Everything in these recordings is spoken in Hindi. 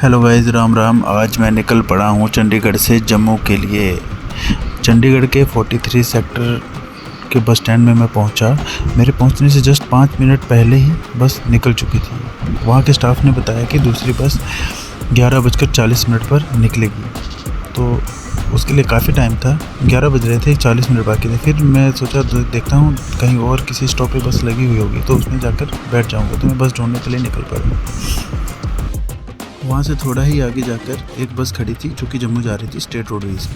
Hello guys, Ram Ram. आज मैं निकल पड़ा हूँ चंडीगढ़ से जम्मू के लिए। चंडीगढ़ के 43 सेक्टर के बस स्टैंड में मैं पहुँचा। मेरे पहुँचने से जस्ट 5 मिनट पहले ही बस निकल चुकी थी। वहाँ के स्टाफ ने बताया कि दूसरी बस 11:40 पर निकलेगी, तो उसके लिए काफ़ी टाइम था। 11 बज रहे थे, 40 मिनट बाकी थे। फिर मैं सोचा देखता हूँ कहीं और किसी स्टॉप पे बस लगी हुई होगी तो उसमें जाकर बैठ जाऊँगा। तो मैं बस ढूंढने के लिए निकल पड़ा। वहाँ से थोड़ा ही आगे जाकर एक बस खड़ी थी जो कि जम्मू जा रही थी स्टेट रोडवेज़।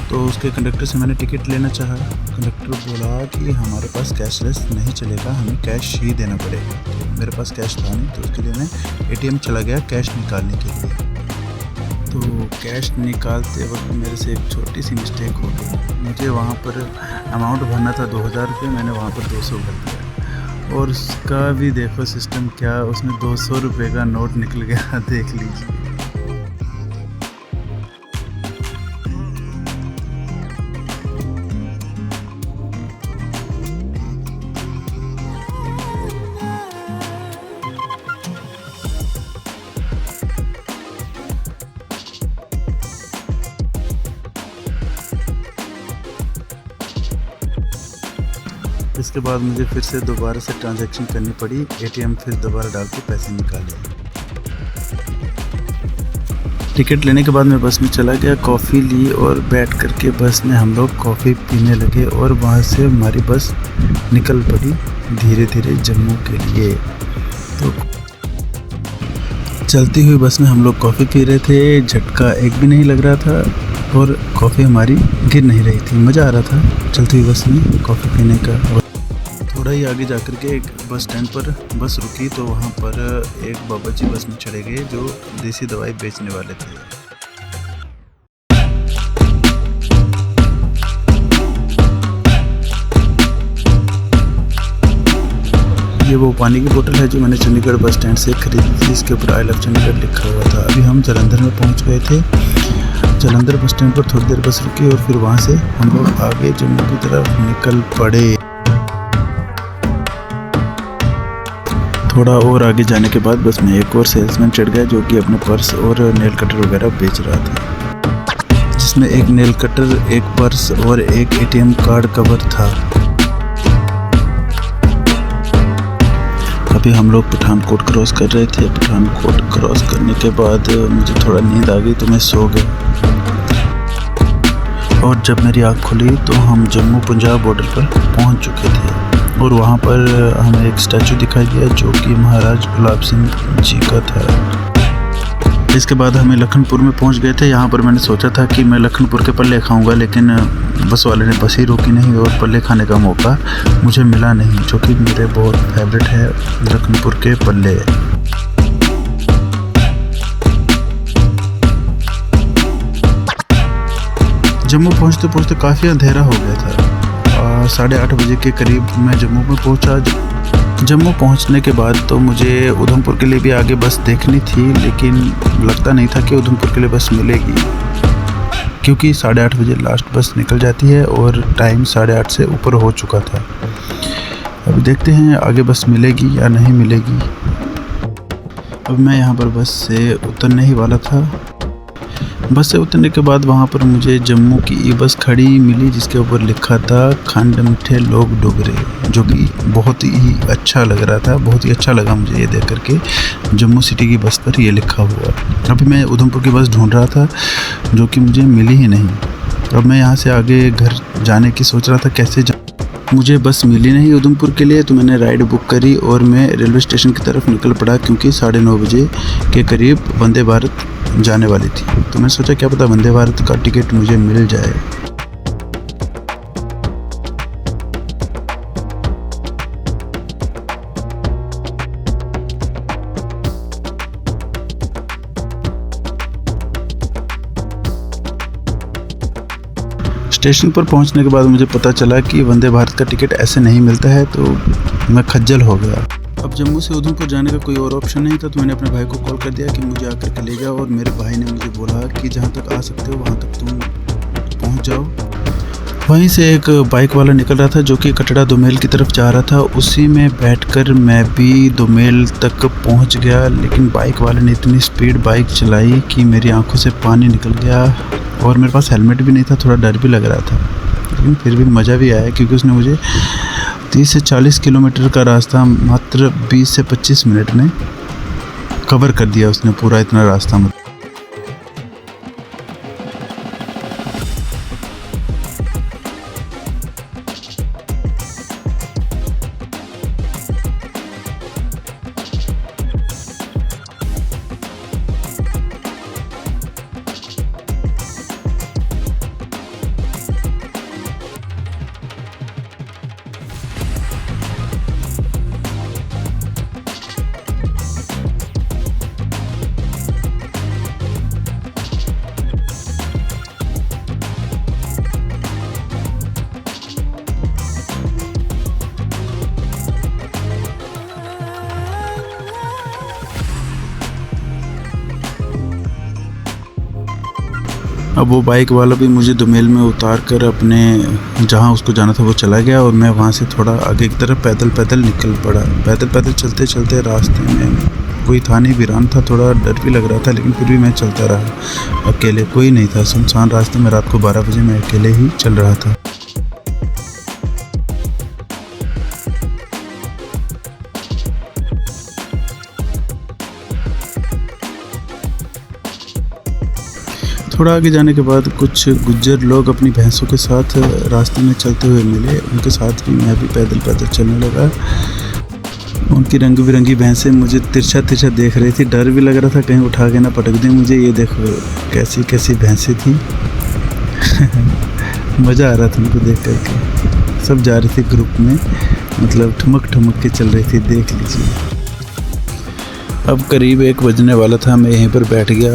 तो उसके कंडक्टर से मैंने टिकट लेना चाहा। कंडक्टर बोला कि हमारे पास कैशलेस नहीं चलेगा, हमें कैश ही देना पड़ेगा। तो मेरे पास कैश था नहीं, तो उसके लिए मैं एटीएम चला गया कैश निकालने के लिए। तो कैश निकालते वक्त मेरे से एक छोटी सी मिस्टेक हो गई। मुझे वहाँ पर अमाउंट भरना था 2000 रुपये, मैंने वहाँ पर 200 भर दिया। और उसका भी देखो सिस्टम क्या, उसमें 200 रुपये का नोट निकल गया। देख लीजिए। इसके बाद मुझे फिर से दोबारा से ट्रांजैक्शन करनी पड़ी। एटीएम फिर दोबारा डाल के पैसे निकाले। टिकट लेने के बाद मैं बस में चला गया, कॉफ़ी ली और बैठ करके बस में हम लोग कॉफ़ी पीने लगे। और वहाँ से हमारी बस निकल पड़ी धीरे धीरे जम्मू के लिए। तो चलती हुई बस में हम लोग कॉफ़ी पी रहे थे, झटका एक भी नहीं लग रहा था और कॉफ़ी हमारी गिर नहीं रही थी। मज़ा आ रहा था चलती हुई बस में कॉफ़ी पीने का। थोड़ा ही आगे जाकर के एक बस स्टैंड पर बस रुकी, तो वहाँ पर एक बाबा जी बस में चढ़े गए जो देसी दवाई बेचने वाले थे। ये वो पानी की बोतल है जो मैंने चंडीगढ़ बस स्टैंड से खरीदी थी। इसके ऊपर आई लव चंडीगढ़ लिखा हुआ था। अभी हम जालंधर में पहुँच गए थे। जालंधर बस स्टैंड पर थोड़ी देर बस रुकी और फिर वहाँ से हम लोग आगे जम्मू की तरफ निकल पड़े। थोड़ा और आगे जाने के बाद बस में एक और सेल्समैन चढ़ गया जो कि अपने पर्स और नेल कटर वगैरह बेच रहा था, जिसमें एक नेल कटर, एक पर्स और एक एटीएम कार्ड कवर था। अभी हम लोग पठानकोट क्रॉस कर रहे थे। पठानकोट क्रॉस करने के बाद मुझे थोड़ा नींद आ गई तो मैं सो गया। और जब मेरी आँख खुली तो हम जम्मू पंजाब बॉर्डर पर पहुंच चुके थे। और वहाँ पर हमें एक स्टैचू दिखाई दिया जो कि महाराज गुलाब सिंह जी का था। इसके बाद हमें लखनपुर में पहुँच गए थे। यहाँ पर मैंने सोचा था कि मैं लखनपुर के पल्ले खाऊंगा, लेकिन बस वाले ने बस ही रोकी नहीं और पल्ले खाने का मौका मुझे मिला नहीं, जो कि मेरे बहुत फेवरेट है लखनपुर के पल्ले। जम्मू पहुँचते पहुँचते काफ़ी अंधेरा हो गया था। 8:30 बजे के करीब मैं जम्मू में पहुंचा। जम्मू पहुंचने के बाद तो मुझे उधमपुर के लिए भी आगे बस देखनी थी, लेकिन लगता नहीं था कि उधमपुर के लिए बस मिलेगी, क्योंकि 8:30 बजे लास्ट बस निकल जाती है और टाइम 8:30 से ऊपर हो चुका था। अब देखते हैं आगे बस मिलेगी या नहीं मिलेगी। अब मैं यहाँ पर बस से उतरने ही वाला था। बस से उतरने के बाद वहाँ पर मुझे जम्मू की ई बस खड़ी मिली जिसके ऊपर लिखा था खंड मिठे लोग डुगरे, जो कि बहुत ही अच्छा लग रहा था। बहुत ही अच्छा लगा मुझे ये देख करके, जम्मू सिटी की बस पर ये लिखा हुआ। अभी मैं उधमपुर की बस ढूंढ रहा था जो कि मुझे मिली ही नहीं। अब मैं यहाँ से आगे घर जाने की सोच रहा था कैसे मुझे बस मिली नहीं उधमपुर के लिए, तो मैंने राइड बुक करी और मैं रेलवे स्टेशन की तरफ निकल पड़ा, क्योंकि 9:30 बजे के करीब वंदे भारत जाने वाली थी। तो मैं सोचा क्या पता वंदे भारत का टिकट मुझे मिल जाए। स्टेशन पर पहुंचने के बाद मुझे पता चला कि वंदे भारत का टिकट ऐसे नहीं मिलता है, तो मैं खज्जल हो गया। अब जम्मू से उधमपुर जाने का कोई और ऑप्शन नहीं था, तो मैंने अपने भाई को कॉल कर दिया कि मुझे आकर के ले जाओ। और मेरे भाई ने मुझे बोला कि जहाँ तक आ सकते हो वहाँ तक तुम पहुँच जाओ वहीं से एक बाइक वाला निकल रहा था जो कि कटरा दोमेल की तरफ जा रहा था। उसी में बैठकर मैं भी दोमेल तक पहुंच गया, लेकिन बाइक वाले ने इतनी स्पीड बाइक चलाई कि मेरी आंखों से पानी निकल गया और मेरे पास हेलमेट भी नहीं था। थोड़ा डर भी लग रहा था, लेकिन फिर भी मज़ा भी आया क्योंकि उसने मुझे 30 से 40 किलोमीटर का रास्ता मात्र 20 से 25 मिनट में कवर कर दिया उसने, पूरा इतना रास्ता। अब वो बाइक वाला भी मुझे दोमेल में उतार कर अपने जहाँ उसको जाना था वो चला गया और मैं वहाँ से थोड़ा आगे की तरफ पैदल पैदल निकल पड़ा। पैदल पैदल चलते चलते रास्ते में कोई था नहीं, वीरान था, थोड़ा डर भी लग रहा था, लेकिन फिर भी मैं चलता रहा। अकेले कोई नहीं था, सुनसान रास्ते में रात को 12 बजे मैं अकेले ही चल रहा था। थोड़ा आगे जाने के बाद कुछ गुज्जर लोग अपनी भैंसों के साथ रास्ते में चलते हुए मिले। उनके साथ भी मैं भी पैदल पैदल चलने लगा। उनकी रंग बिरंगी भैंसें मुझे तिरछा तिरछा देख रही थी। डर भी लग रहा था कहीं उठा के ना पटक दें मुझे। ये देखो कैसी कैसी भैंसें थी। मज़ा आ रहा था उनको देख करके। सब जा रहे थे ग्रुप में, मतलब ठुमक ठुमक के चल रही थी, देख लीजिए। अब करीब 1 बजने वाला था। मैं यहीं पर बैठ गया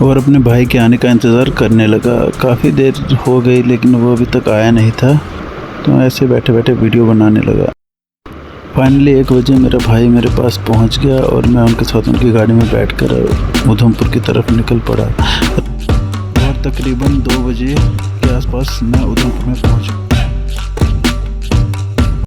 और अपने भाई के आने का इंतज़ार करने लगा। काफ़ी देर हो गई लेकिन वो अभी तक आया नहीं था, तो ऐसे बैठे बैठे वीडियो बनाने लगा। फाइनली 1 बजे मेरा भाई मेरे पास पहुंच गया और मैं उनके साथ उनकी गाड़ी में बैठकर उधमपुर की तरफ निकल पड़ा और तकरीबन 2 बजे के आसपास मैं उधमपुर में पहुंचा।